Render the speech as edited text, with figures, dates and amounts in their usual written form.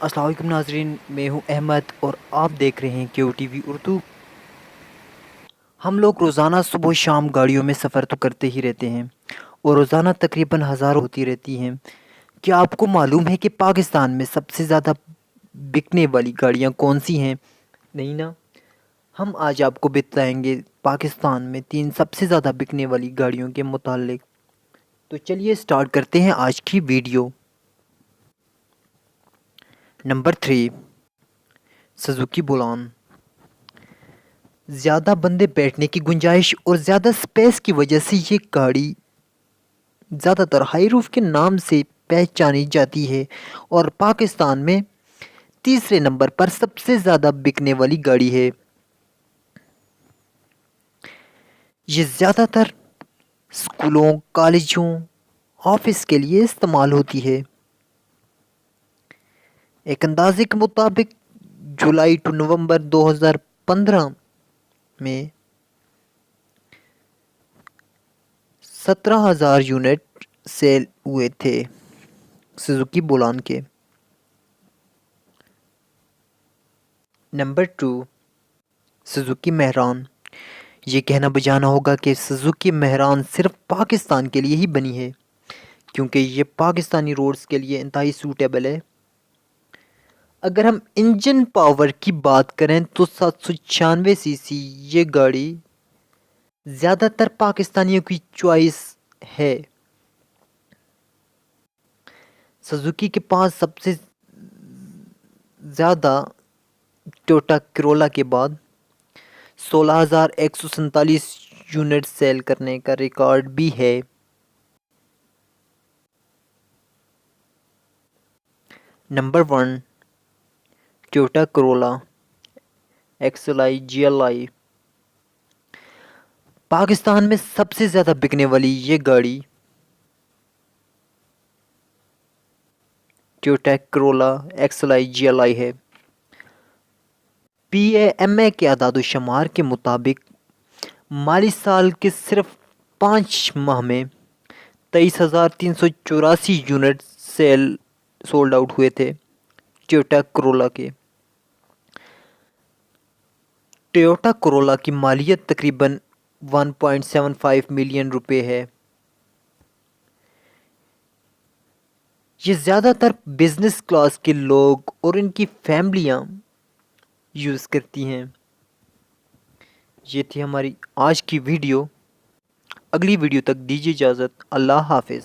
السلام علیکم ناظرین، میں ہوں احمد اور آپ دیکھ رہے ہیں کیو ٹی وی اردو۔ ہم لوگ روزانہ صبح و شام گاڑیوں میں سفر تو کرتے ہی رہتے ہیں اور روزانہ تقریباً ہزاروں ہوتی رہتی ہیں۔ کیا آپ کو معلوم ہے کہ پاکستان میں سب سے زیادہ بکنے والی گاڑیاں کون سی ہیں؟ نہیں نا؟ ہم آج آپ کو بتائیں گے پاکستان میں 3 سب سے زیادہ بکنے والی گاڑیوں کے متعلق۔ تو چلیے سٹارٹ کرتے ہیں آج کی ویڈیو۔ Number 3، Suzuki Bolan. زیادہ بندے بیٹھنے کی گنجائش اور زیادہ سپیس کی وجہ سے یہ گاڑی زیادہ تر ہائی روف کے نام سے پہچانی جاتی ہے اور پاکستان میں تیسرے نمبر پر سب سے زیادہ بکنے والی گاڑی ہے۔ یہ زیادہ تر اسکولوں، کالجوں، آفس کے لیے استعمال ہوتی ہے۔ ایک اندازے کے مطابق جولائی ٹو نومبر 2015 میں 17,000 یونٹ سیل ہوئے تھے سزوکی بولان کے۔ Number 2، Suzuki Mehran. یہ کہنا بجانا ہوگا کہ سزوکی مہران صرف پاکستان کے لیے ہی بنی ہے کیونکہ یہ پاکستانی روڈز کے لیے انتہائی سوٹیبل ہے۔ اگر ہم انجن پاور کی بات کریں تو 796 سی سی یہ گاڑی زیادہ تر پاکستانیوں کی چوائس ہے۔ سزوکی کے پاس سب سے زیادہ ٹویوٹا کرولا کے بعد 16,147 یونٹ سیل کرنے کا ریکارڈ بھی ہے۔ Number 1، Toyota کرولا XLI GLI۔ Pakistan میں سب سے زیادہ بکنے والی یہ گاڑی ٹویوٹا کرولا XLI GLI ہے۔ PAMA کے اعداد و شمار کے مطابق مالی سال کے صرف 5 ماہ میں 23,384 یونٹ سولڈ آؤٹ ہوئے تھے ٹویوٹا کرولا کے۔ ٹویوٹا کرولا کی مالیت تقریباً 1.75 ملین روپے ہے۔ یہ زیادہ تر بزنس کلاس کے لوگ اور ان کی فیملیاں یوز کرتی ہیں۔ یہ تھی ہماری آج کی ویڈیو۔ اگلی ویڈیو تک دیجیے اجازت۔ اللہ حافظ۔